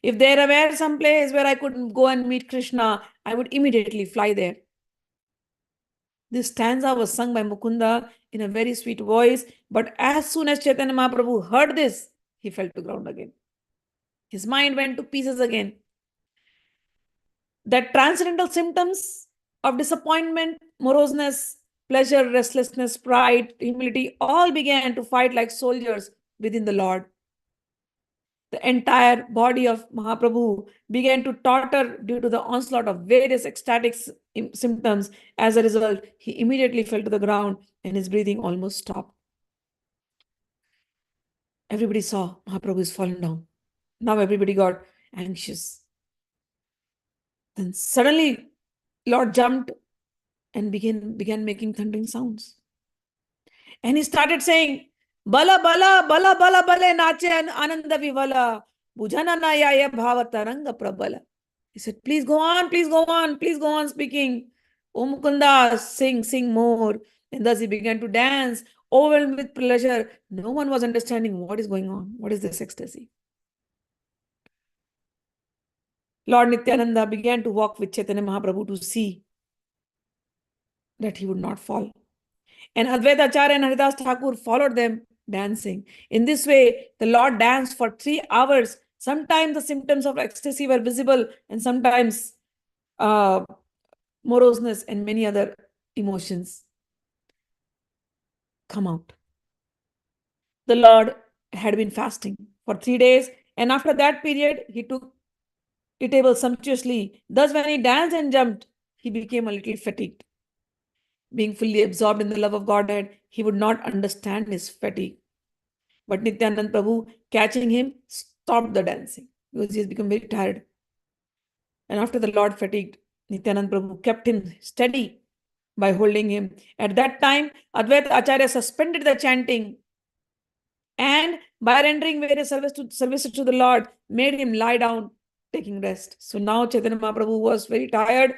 If there were some place where I could go and meet Krishna, I would immediately fly there. This stanza was sung by Mukunda in a very sweet voice, but as soon as Chaitanya Mahaprabhu heard this, he fell to ground again. His mind went to pieces again. That transcendental symptoms of disappointment, moroseness, pleasure, restlessness, pride, humility, all began to fight like soldiers within the Lord. The entire body of Mahaprabhu began to totter due to the onslaught of various ecstatic symptoms. As a result, he immediately fell to the ground and his breathing almost stopped. Everybody saw Mahaprabhu is fallen down. Now everybody got anxious. Then suddenly, Lord jumped and began making thundering sounds. And he started saying, "Bala, bala, bala, bala, bala, nache ananda vivala, bujana naya bhava taranga prabala." He said, "Please go on, please go on, please go on speaking. O Mukunda, sing, sing more." And thus he began to dance, overwhelmed with pleasure. No one was understanding what is going on. What is this ecstasy? Lord Nityananda began to walk with Chaitanya Mahaprabhu to see that he would not fall. And Advait Acharya and Haridas Thakur followed them dancing. In this way, the Lord danced for 3 hours. Sometimes the symptoms of ecstasy were visible, and sometimes moroseness and many other emotions come out. The Lord had been fasting for 3 days, and after that period, he took eatable sumptuously. Thus, when he danced and jumped, he became a little fatigued. Being fully absorbed in the love of Godhead, he would not understand his fatigue. But Nityananda Prabhu, catching him, stopped the dancing because he has become very tired. And after the Lord fatigued, Nityananda Prabhu kept him steady by holding him. At that time, Advait Acharya suspended the chanting and by rendering various services to the Lord, made him lie down, taking rest. So now Chaitanya Mahaprabhu was very tired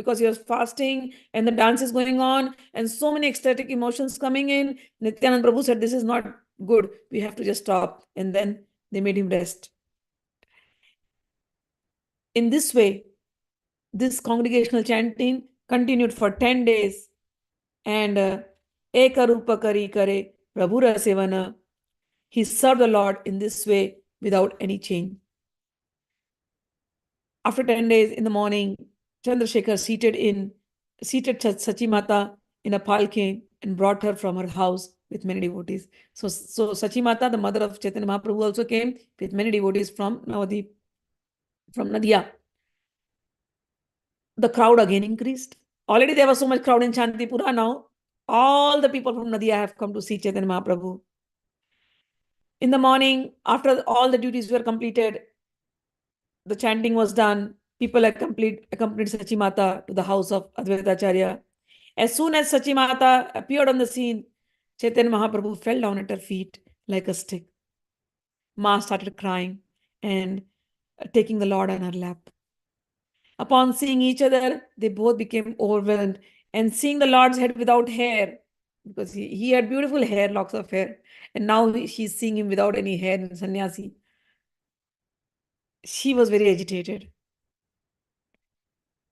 because he was fasting and the dance is going on and so many ecstatic emotions coming in. Nityananda Prabhu said, this is not good. We have to just stop. And then they made him rest. In this way, this congregational chanting continued for 10 days. And Ekarupa Kari Kare Prabhura Sevana, he served the Lord in this way without any change. After 10 days in the morning, Chandrasekhar seated Sachi Mata in a palki and brought her from her house with many devotees. So Sachi Mata, the mother of Chaitanya Mahaprabhu, also came with many devotees from Navadip, from Madya. The crowd again increased. Already there was so much crowd in Shantipura. Now all the people from Nadia have come to see Chaitanya Mahaprabhu. In the morning, after all the duties were completed, the chanting was done. People accompanied Sachi Mata to the house of Advait Acharya. As soon as Sachi Mata appeared on the scene, Chaitanya Mahaprabhu fell down at her feet like a stick. Ma started crying and taking the Lord on her lap. Upon seeing each other, they both became overwhelmed. And seeing the Lord's head without hair, because he had beautiful hair, locks of hair, and now she's seeing him without any hair in sannyasi. She was very agitated.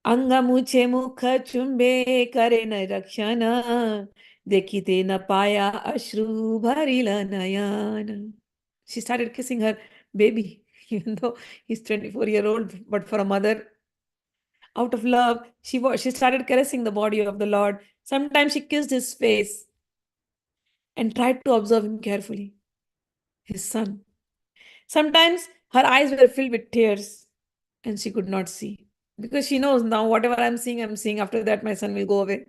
Anga muche mukha chumbe kare na rakshana, dekite na paya ashru bharila nayana. She started kissing her baby, even though he's 24-year-old, but for a mother, out of love, she started caressing the body of the Lord. Sometimes she kissed his face and tried to observe him carefully, his son. Sometimes her eyes were filled with tears and she could not see, because she knows now whatever I'm seeing. After that, my son will go away.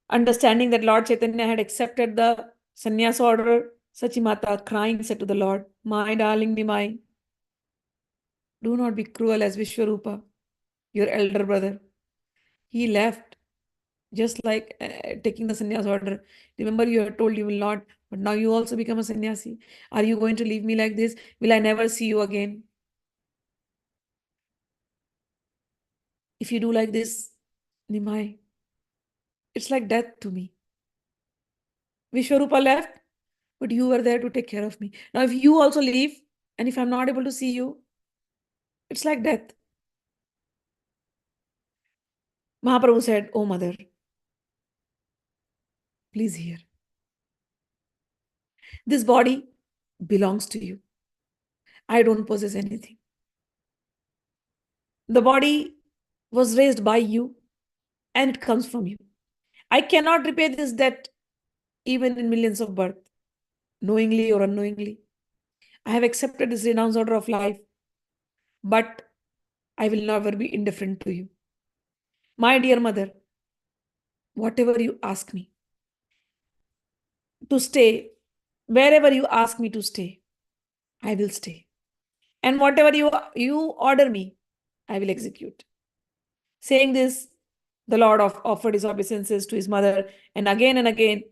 Understanding that Lord Chaitanya had accepted the sannyas order, Sachi Mata, crying, said to the Lord, "My darling Nimai, do not be cruel as Vishwarupa, your elder brother. He left just like taking the sannyas order. Remember, you had told you will not, but now you also become a sannyasi. Are you going to leave me like this? Will I never see you again? If you do like this, Nimai, it's like death to me. Vishwarupa left, but you were there to take care of me. Now, if you also leave, and if I'm not able to see you, it's like death." Mahaprabhu said, "Oh mother, please hear. This body belongs to you. I don't possess anything. The body was raised by you and it comes from you. I cannot repay this debt even in millions of births, knowingly or unknowingly. I have accepted this renounced order of life, but I will never be indifferent to you. My dear mother, whatever you ask me to stay, wherever you ask me to stay, I will stay. And whatever you order me, I will execute." Saying this, the Lord offered his obeisances to his mother, and again,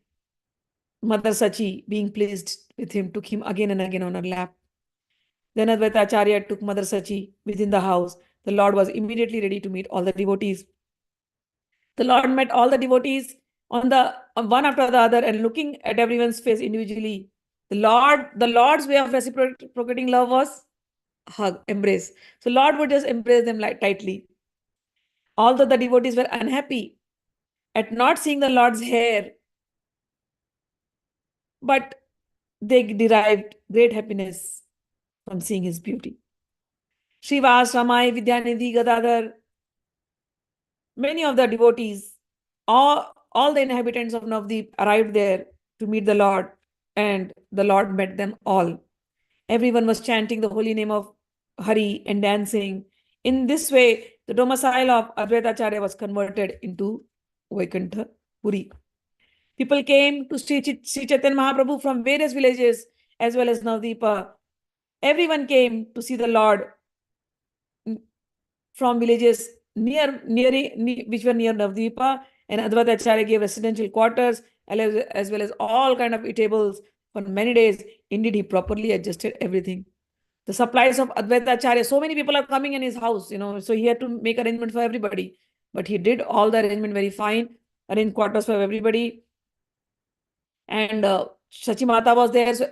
Mother Sachi, being pleased with him, took him again and again on her lap. Then Advaita Acharya took Mother Sachi within the house. The Lord was immediately ready to meet all the devotees. The Lord met all the devotees on one after the other, and looking at everyone's face individually. The Lord's way of reciprocating love was hug, embrace. So Lord would just embrace them tightly. Although the devotees were unhappy at not seeing the Lord's hair, but they derived great happiness from seeing his beauty. Srivas, Ramai, Vidyanidhi, Gadadhar, many of the devotees, all the inhabitants of Navdeep arrived there to meet the Lord, and the Lord met them all. Everyone was chanting the holy name of Hari and dancing. In this way, the domicile of Advait Acharya was converted into Vaikuntha Puri. People came to Sri Chaitanya Mahaprabhu from various villages as well as Navdeepa. Everyone came to see the Lord from villages which were near Navdeepa, and Advait Acharya gave residential quarters as well as all kind of eatables For many days, indeed, he properly adjusted everything. The supplies of Advaita Acharya, so many people are coming in his house, so he had to make arrangements for everybody. But he did all the arrangement very fine, arranged quarters for everybody. And Sachi Mata was there, so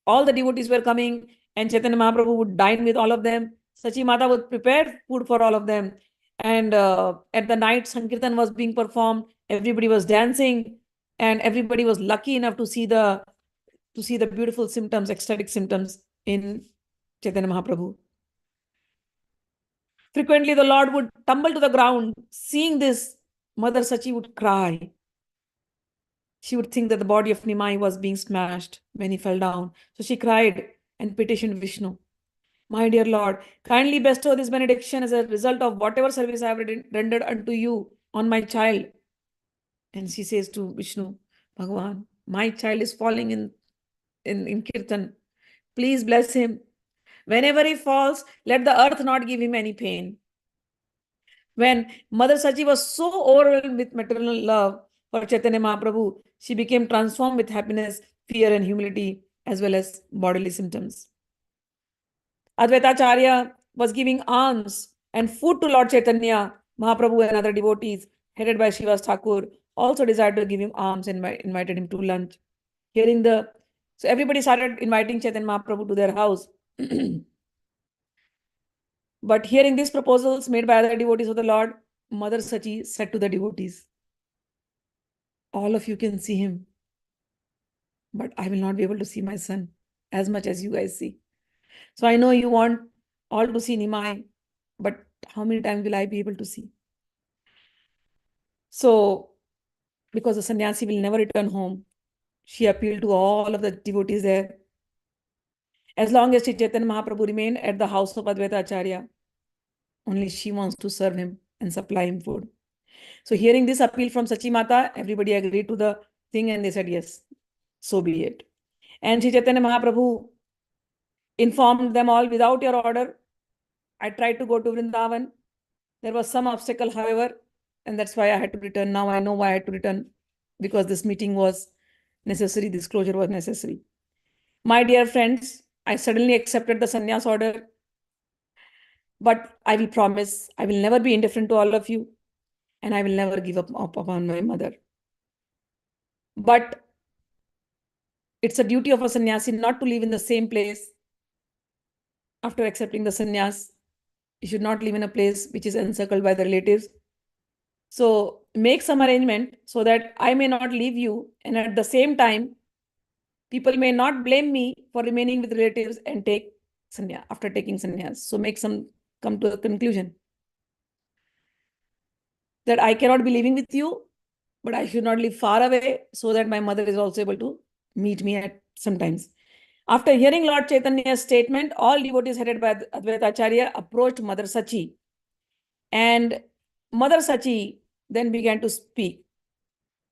all the devotees were coming, and Chaitanya Mahaprabhu would dine with all of them. Sachi Mata would prepare food for all of them. And at the night, Sankirtan was being performed. Everybody was dancing, and everybody was lucky enough to see the beautiful symptoms, ecstatic symptoms in Chaitanya Mahaprabhu. Frequently, the Lord would tumble to the ground. Seeing this, Mother Sachi would cry. She would think that the body of Nimai was being smashed when he fell down. So she cried and petitioned Vishnu. My dear Lord, kindly bestow this benediction as a result of whatever service I have rendered unto you on my child. And she says to Vishnu, Bhagavan, my child is falling in Kirtan. Please bless him. Whenever he falls, let the earth not give him any pain. When Mother Sachi was so overwhelmed with maternal love for Chaitanya Mahaprabhu, she became transformed with happiness, fear, and humility, as well as bodily symptoms. Advait Acharya was giving alms and food to Lord Chaitanya. Mahaprabhu and other devotees, headed by Srivas Thakur, also desired to give him alms and invited him to lunch. So everybody started inviting Chaitanya Mahaprabhu to their house. But hearing these proposals made by other devotees of the Lord, Mother Sachi said to the devotees, all of you can see him, but I will not be able to see my son as much as you guys see. So I know you want all to see Nimai, but how many times will I be able to see? So, because the sannyasi will never return home, she appealed to all of the devotees there. As long as Sri Chaitanya Mahaprabhu remained at the house of Advaita Acharya, only she wants to serve him and supply him food. So hearing this appeal from Sachi Mata, everybody agreed to the thing and they said, yes, so be it. And Sri Chaitanya Mahaprabhu informed them all, without your order, I tried to go to Vrindavan. There was some obstacle, however, and that's why I had to return. Now I know why I had to return, because this meeting was necessary, this closure was necessary. My dear friends, I suddenly accepted the sannyas order, but I will promise I will never be indifferent to all of you, and I will never give up upon my mother. But it's a duty of a sannyasi not to live in the same place after accepting the sannyas. You should not live in a place which is encircled by the relatives. So make some arrangement so that I may not leave you, and at the same time, people may not blame me for remaining with relatives and take sannyas after taking sannyas. So come to a conclusion that I cannot be living with you, but I should not live far away, so that my mother is also able to meet me at sometimes. After hearing Lord Chaitanya's statement, all devotees headed by Advait Acharya approached Mother Sachi. And Mother Sachi then began to speak.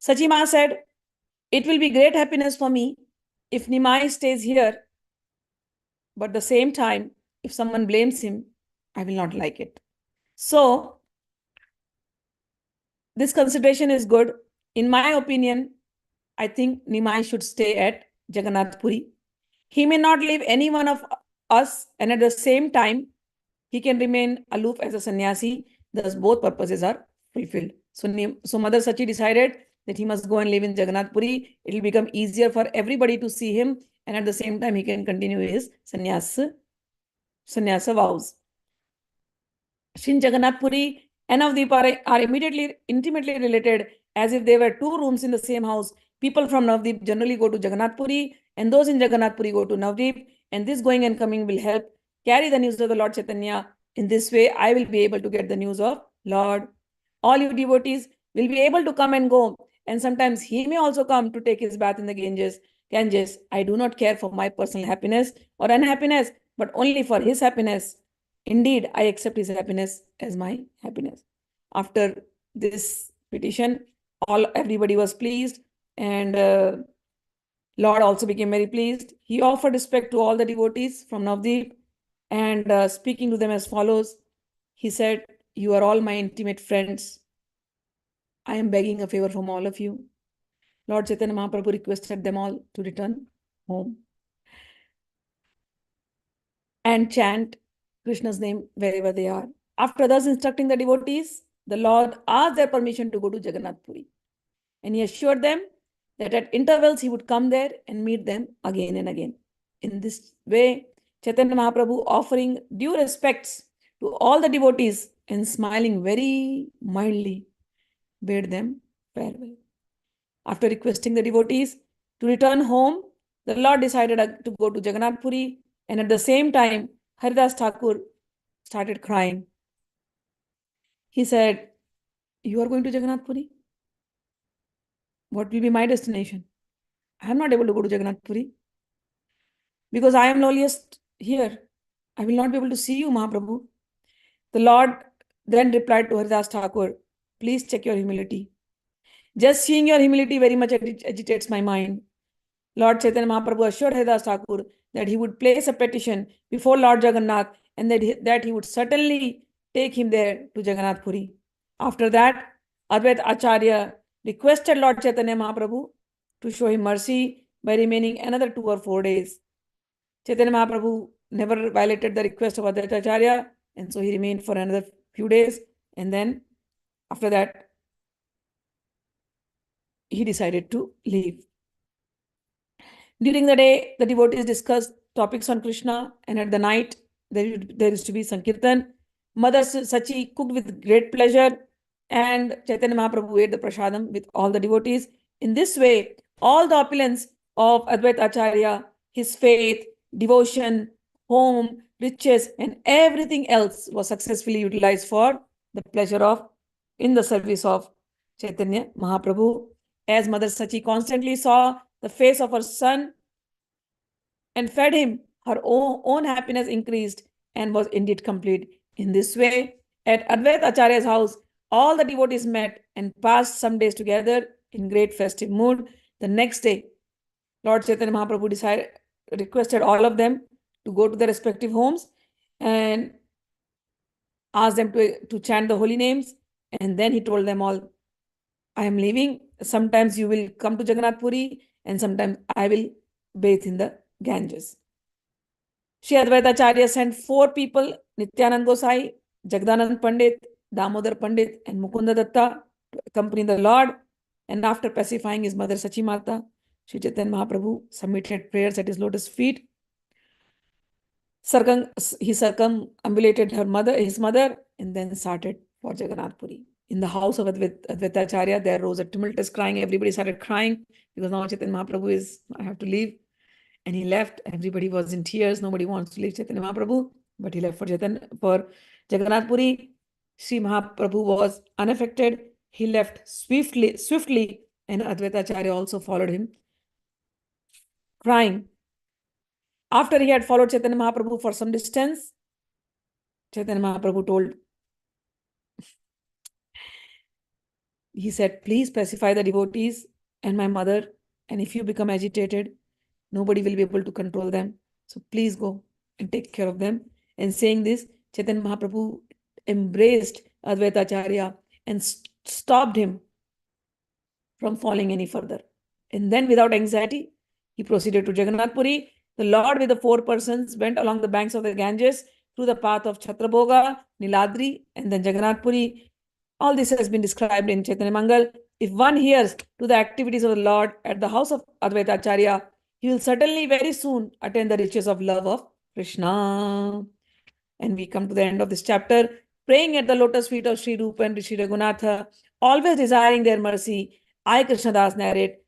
Sachi Ma said, it will be great happiness for me if Nimai stays here, but at the same time, if someone blames him, I will not like it. So, this consideration is good. In my opinion, I think Nimai should stay at Jagannath Puri. He may not leave any one of us, and at the same time, he can remain aloof as a sannyasi. Thus, both purposes are fulfilled. So Mother Sachi decided that he must go and live in Jagannath Puri. It will become easier for everybody to see him, and at the same time, he can continue his sannyasa vows. Shin Jagannath Puri and Navdeep are immediately intimately related, as if they were two rooms in the same house. People from Navdeep generally go to Jagannath Puri, and those in Jagannath Puri go to Navdeep, and this going and coming will help carry the news of the Lord Chaitanya. In this way, I will be able to get the news of Lord. All you devotees will be able to come and go, and sometimes he may also come to take his bath in the Ganges. I do not care for my personal happiness or unhappiness, but only for his happiness. Indeed, I accept his happiness as my happiness. After this petition, everybody was pleased, and Lord also became very pleased. He offered respect to all the devotees from Navdeep, and speaking to them as follows, he said, you are all my intimate friends. I am begging a favor from all of you. Lord Chaitanya Mahaprabhu requested them all to return home and chant Krishna's name wherever they are. After thus instructing the devotees, the Lord asked their permission to go to Jagannath Puri. And he assured them that at intervals he would come there and meet them again and again. In this way, Chaitanya Mahaprabhu, offering due respects to all the devotees and smiling very mildly, bade them farewell. After requesting the devotees to return home, the Lord decided to go to Jagannath Puri, and at the same time, Haridas Thakur started crying. He said, "You are going to Jagannath Puri? What will be my destination? I am not able to go to Jagannath Puri because I am lowliest here. I will not be able to see you, Mahaprabhu." The Lord then replied to Haridas Thakur, "Please check your humility. Just seeing your humility very much agitates my mind." Lord Chaitanya Mahaprabhu assured Haridas Thakur that he would place a petition before Lord Jagannath and that he would certainly take him there to Jagannath Puri. After that, Advait Acharya requested Lord Chaitanya Mahaprabhu to show him mercy by remaining another 2 or 4 days. Chaitanya Mahaprabhu never violated the request of Advaita Acharya, and so he remained for another few days, and then after that, he decided to leave. During the day, the devotees discussed topics on Krishna, and at the night, there is to be Sankirtan. Mother Sachi cooked with great pleasure, and Chaitanya Mahaprabhu ate the prasadam with all the devotees. In this way, all the opulence of Advait Acharya, his faith, devotion, home, riches, and everything else was successfully utilized for the pleasure of, in the service of Chaitanya Mahaprabhu. As Mother Sachi constantly saw the face of her son and fed him, her own happiness increased and was indeed complete. In this way, at Advait Acharya's house, all the devotees met and passed some days together in great festive mood. The next day, Lord Chaitanya Mahaprabhu requested all of them to go to their respective homes and asked them to chant the holy names. And then he told them all, "I am leaving. Sometimes you will come to Jagannath Puri, and sometimes I will bathe in the Ganges." Sri Advaita Acharya sent 4 people, Nityananda Gosai, Jagdanand Pandit, Damodar Pandit, and Mukunda Datta, to accompany the Lord. And after pacifying his mother Sachi Mata, Sri Chaitanya Mahaprabhu submitted prayers at his lotus feet. He circumambulated his mother, and then started for Jagannath Puri. In the house of Advaita Acharya, there rose a tumultuous crying. Everybody started crying because now Chaitanya Mahaprabhu I have to leave. And he left. Everybody was in tears. Nobody wants to leave Chaitanya Mahaprabhu, but he left for Jagannath Puri. Sri Mahaprabhu was unaffected. He left swiftly, and Advaita Acharya also followed him, crying. After he had followed Chaitanya Mahaprabhu for some distance, Chaitanya Mahaprabhu he said, "Please pacify the devotees and my mother, and if you become agitated, nobody will be able to control them. So please go and take care of them." And saying this, Chaitanya Mahaprabhu embraced Advaita Acharya and stopped him from falling any further. And then without anxiety, he proceeded to Jagannath Puri. The Lord with the 4 persons went along the banks of the Ganges through the path of Chhatrabhoga, Niladri, and then Jagannath Puri. All this has been described in Chaitanya Mangal. If one hears to the activities of the Lord at the house of Advaita Acharya, he will certainly very soon attain the riches of love of Krishna. And we come to the end of this chapter, praying at the lotus feet of Sri Rupa and Sri Raghunatha, always desiring their mercy. I, Krishnadas, narrate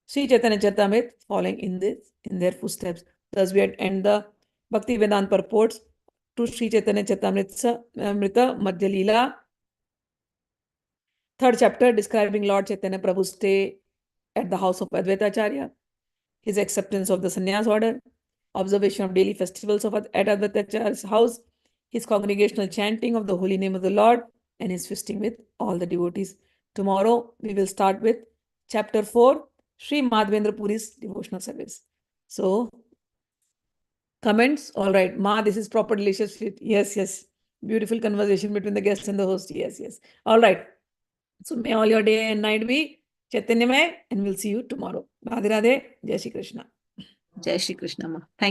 Sri Chaitanya Charitamrita, following in their footsteps. Thus we end the Bhakti Vedanta purports to Sri Chaitanya Charitamrita, Madhya-lila, 3rd chapter, describing Lord Chaitanya Prabhu's stay at the house of Advait Acharya, his acceptance of the Sanyas order, observation of daily festivals at Advait Acharya's house, his congregational chanting of the holy name of the Lord, and his feasting with all the devotees. Tomorrow, we will start with chapter 4, Sri Madhavendra Puri's devotional service. So, comments? All right. Ma, this is proper delicious food. Yes, yes. Beautiful conversation between the guest and the host. Yes, yes. All right. So may all your day and night be Chaitanyamay, and we'll see you tomorrow. Radhe Radhe. Jai Shri Krishna. Jai Shri Krishna Ma. Thank